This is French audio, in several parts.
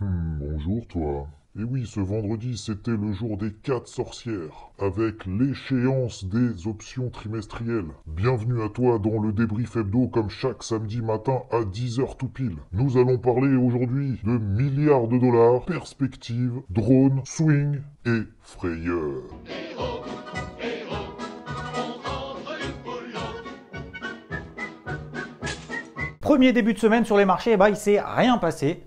Bonjour toi. Et oui, ce vendredi, c'était le jour des 4 sorcières, avec l'échéance des options trimestrielles. Bienvenue à toi dans le débrief hebdo comme chaque samedi matin à 10h tout pile. Nous allons parler aujourd'hui de milliards de dollars, perspectives, drones, swing et frayeur. Premier début de semaine sur les marchés, il s'est rien passé.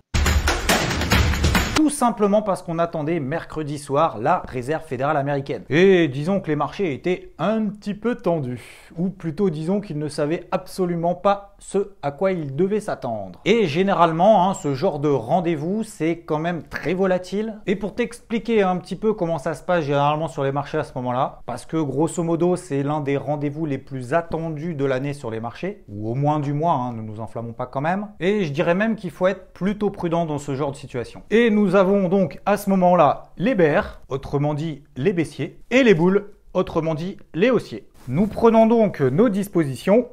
Tout simplement parce qu'on attendait mercredi soir la réserve fédérale américaine. Et disons que les marchés étaient un petit peu tendus. Ou plutôt disons qu'ils ne savaient absolument pas ce à quoi ils devaient s'attendre. Et généralement, ce genre de rendez-vous, c'est quand même très volatile. Et pour t'expliquer un petit peu comment ça se passe généralement sur les marchés à ce moment-là, parce que grosso modo, c'est l'un des rendez-vous les plus attendus de l'année sur les marchés, ou au moins du mois, ne nous enflammons pas quand même. Et je dirais même qu'il faut être plutôt prudent dans ce genre de situation. Et nous avons donc à ce moment-là les bears, autrement dit les baissiers, et les bulls, autrement dit les haussiers. Nous prenons donc nos dispositions.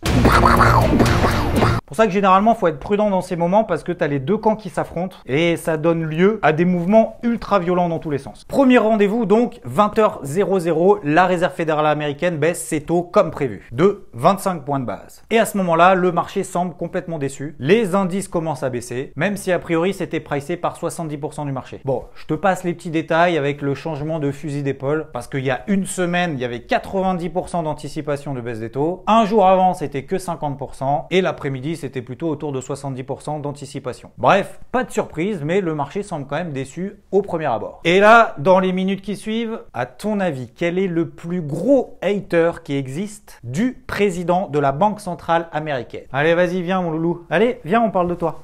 C'est pour ça que généralement, il faut être prudent dans ces moments parce que tu as les deux camps qui s'affrontent et ça donne lieu à des mouvements ultra violents dans tous les sens. Premier rendez-vous donc, 20h00, la réserve fédérale américaine baisse ses taux comme prévu, de 25 points de base. Et à ce moment-là, le marché semble complètement déçu. Les indices commencent à baisser, même si a priori c'était pricé par 70% du marché. Bon, je te passe les petits détails avec le changement de fusil d'épaule parce qu'il y a une semaine, il y avait 90% d'anticipation de baisse des taux. Un jour avant, c'était que 50% et l'après-midi, c'était plutôt autour de 70% d'anticipation. Bref, pas de surprise, mais le marché semble quand même déçu au premier abord. Et là, dans les minutes qui suivent, à ton avis, quel est le plus gros hater qui existe du président de la Banque centrale américaine? Allez, vas-y, viens mon loulou. Allez, viens, on parle de toi.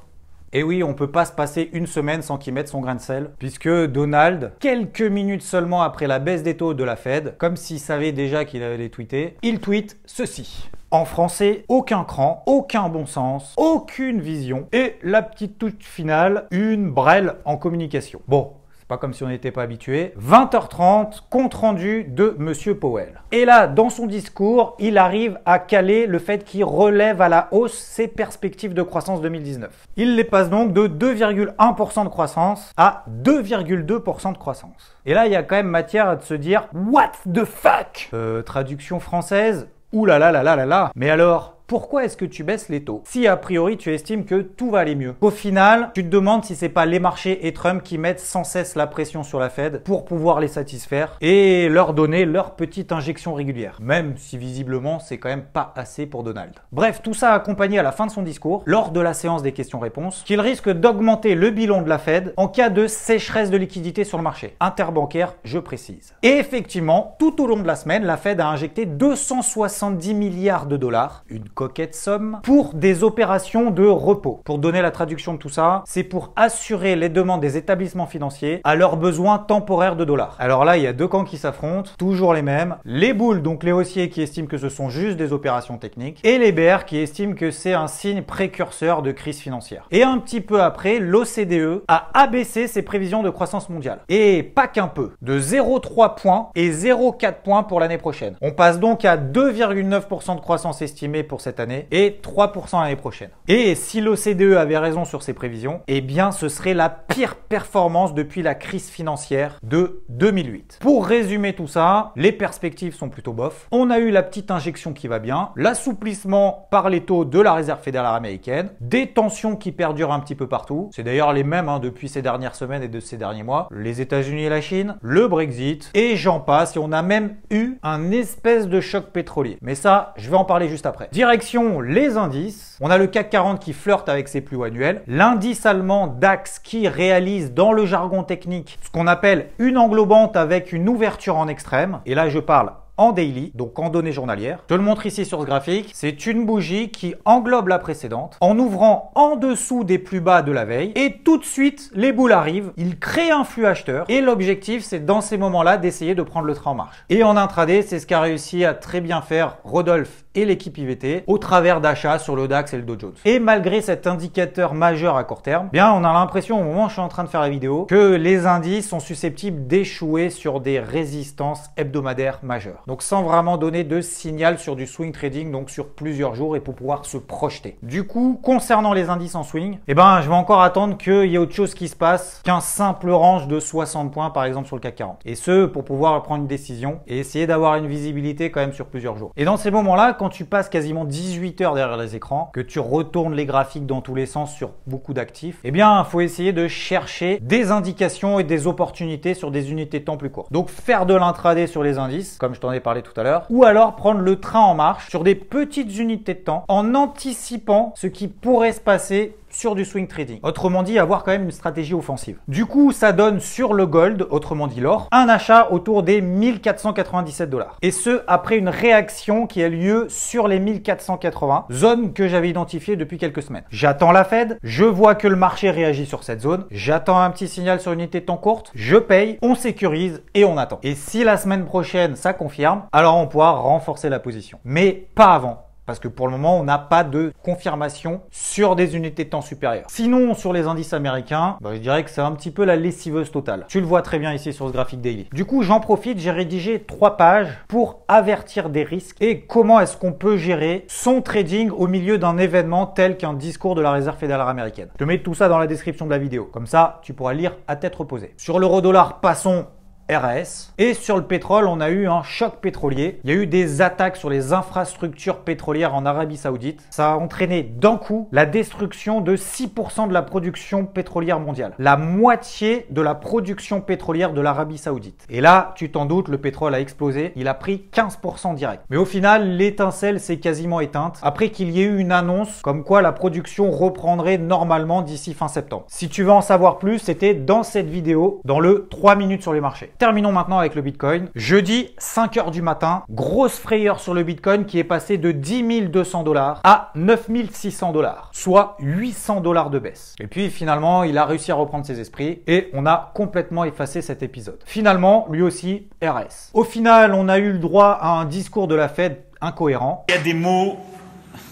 Et oui, on peut pas se passer une semaine sans qu'il mette son grain de sel, puisque Donald, quelques minutes seulement après la baisse des taux de la Fed, comme s'il savait déjà qu'il allait les tweeter, il tweet ceci. En français, aucun cran, aucun bon sens, aucune vision, et la petite touche finale, une brêle en communication. Bon. Pas comme si on n'était pas habitué. 20h30, compte rendu de Monsieur Powell. Et là, dans son discours, il arrive à caler le fait qu'il relève à la hausse ses perspectives de croissance 2019. Il les passe donc de 2,1% de croissance à 2,2% de croissance. Et là, il y a quand même matière à se dire « What the fuck ?» Traduction française, ouh là là là là là là. Mais alors, pourquoi est-ce que tu baisses les taux si a priori tu estimes que tout va aller mieux? Au final, tu te demandes si c'est pas les marchés et Trump qui mettent sans cesse la pression sur la Fed pour pouvoir les satisfaire et leur donner leur petite injection régulière. Même si visiblement c'est quand même pas assez pour Donald. Bref, tout ça accompagné à la fin de son discours, lors de la séance des questions-réponses, qu'il risque d'augmenter le bilan de la Fed en cas de sécheresse de liquidité sur le marché. Interbancaire, je précise. Et effectivement, tout au long de la semaine, la Fed a injecté 270 milliards de dollars, une coquette somme, pour des opérations de repos. Pour donner la traduction de tout ça, c'est pour assurer les demandes des établissements financiers à leurs besoins temporaires de dollars. Alors là, il y a deux camps qui s'affrontent, toujours les mêmes. Les bulls, donc les haussiers qui estiment que ce sont juste des opérations techniques, et les bears qui estiment que c'est un signe précurseur de crise financière. Et un petit peu après, l'OCDE a abaissé ses prévisions de croissance mondiale. Et pas qu'un peu, de 0,3 points et 0,4 points pour l'année prochaine. On passe donc à 2,9% de croissance estimée pour cette année et 3% l'année prochaine. Et si l'OCDE avait raison sur ses prévisions, eh bien ce serait la pire performance depuis la crise financière de 2008. Pour résumer tout ça, les perspectives sont plutôt bof. On a eu la petite injection qui va bien, l'assouplissement par les taux de la réserve fédérale américaine, des tensions qui perdurent un petit peu partout. C'est d'ailleurs les mêmes depuis ces dernières semaines et de ces derniers mois. Les États-Unis et la Chine, le Brexit et j'en passe. Et on a même eu un espèce de choc pétrolier. Mais ça, je vais en parler juste après. Direction les indices. On a le CAC 40 qui flirte avec ses plus hauts annuels. L'indice allemand DAX qui réalise dans le jargon technique ce qu'on appelle une englobante avec une ouverture en extrême. Et là, je parle en daily, donc en données journalières. Je te le montre ici sur ce graphique. C'est une bougie qui englobe la précédente en ouvrant en dessous des plus bas de la veille. Et tout de suite, les boules arrivent. Ils créent un flux acheteur. Et l'objectif, c'est dans ces moments-là d'essayer de prendre le train en marche. Et en intraday, c'est ce qu'a réussi à très bien faire Rodolphe et l'équipe IVT au travers d'achats sur le DAX et le Dow Jones. Et malgré cet indicateur majeur à court terme, bien on a l'impression au moment où je suis en train de faire la vidéo que les indices sont susceptibles d'échouer sur des résistances hebdomadaires majeures. Donc sans vraiment donner de signal sur du swing trading, donc sur plusieurs jours et pour pouvoir se projeter. Du coup, concernant les indices en swing, je vais encore attendre qu'il y ait autre chose qui se passe qu'un simple range de 60 points par exemple sur le CAC 40. Et ce, pour pouvoir prendre une décision et essayer d'avoir une visibilité quand même sur plusieurs jours. Et dans ces moments-là, quand tu passes quasiment 18 heures derrière les écrans, que tu retournes les graphiques dans tous les sens sur beaucoup d'actifs, il faut essayer de chercher des indications et des opportunités sur des unités de temps plus courtes. Donc faire de l'intraday sur les indices, comme je t'en ai parlé tout à l'heure, ou alors prendre le train en marche sur des petites unités de temps en anticipant ce qui pourrait se passer sur du swing trading. Autrement dit, avoir quand même une stratégie offensive. Du coup, ça donne sur le gold, autrement dit l'or, un achat autour des 1497 $. Et ce, après une réaction qui a lieu sur les 1480, zone que j'avais identifiée depuis quelques semaines. J'attends la Fed, je vois que le marché réagit sur cette zone, j'attends un petit signal sur une unité de temps courte, je paye, on sécurise et on attend. Et si la semaine prochaine, ça confirme, alors on pourra renforcer la position. Mais pas avant. Parce que pour le moment, on n'a pas de confirmation sur des unités de temps supérieures. Sinon, sur les indices américains, je dirais que c'est un petit peu la lessiveuse totale. Tu le vois très bien ici sur ce graphique daily. Du coup, j'en profite, j'ai rédigé 3 pages pour avertir des risques et comment est-ce qu'on peut gérer son trading au milieu d'un événement tel qu'un discours de la Réserve fédérale américaine. Je te mets tout ça dans la description de la vidéo. Comme ça, tu pourras lire à tête reposée. Sur l'euro-dollar, passons RAS. Et sur le pétrole, on a eu un choc pétrolier. Il y a eu des attaques sur les infrastructures pétrolières en Arabie Saoudite. Ça a entraîné d'un coup la destruction de 6% de la production pétrolière mondiale. La moitié de la production pétrolière de l'Arabie Saoudite. Et là, tu t'en doutes, le pétrole a explosé. Il a pris 15% direct. Mais au final, l'étincelle s'est quasiment éteinte après qu'il y ait eu une annonce comme quoi la production reprendrait normalement d'ici fin septembre. Si tu veux en savoir plus, c'était dans cette vidéo, dans le 3 minutes sur les marchés. Terminons maintenant avec le Bitcoin. Jeudi, 5 h du matin, grosse frayeur sur le Bitcoin qui est passé de 10 200 $ à 9 600 $, soit 800 $ de baisse. Et puis finalement, il a réussi à reprendre ses esprits et on a complètement effacé cet épisode. Finalement, lui aussi, RS. Au final, on a eu le droit à un discours de la Fed incohérent. Il y a des mots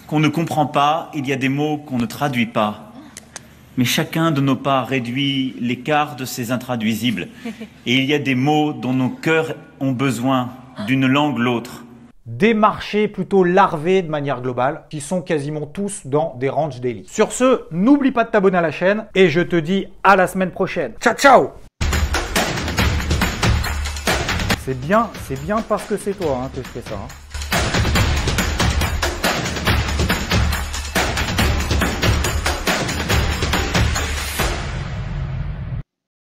qu'on ne comprend pas, il y a des mots qu'on ne traduit pas. Mais chacun de nos pas réduit l'écart de ces intraduisibles. Et il y a des mots dont nos cœurs ont besoin d'une langue l'autre. Des marchés plutôt larvés de manière globale, qui sont quasiment tous dans des ranges daily. Sur ce, n'oublie pas de t'abonner à la chaîne et je te dis à la semaine prochaine. Ciao, ciao! C'est bien parce que c'est toi que je fais ça.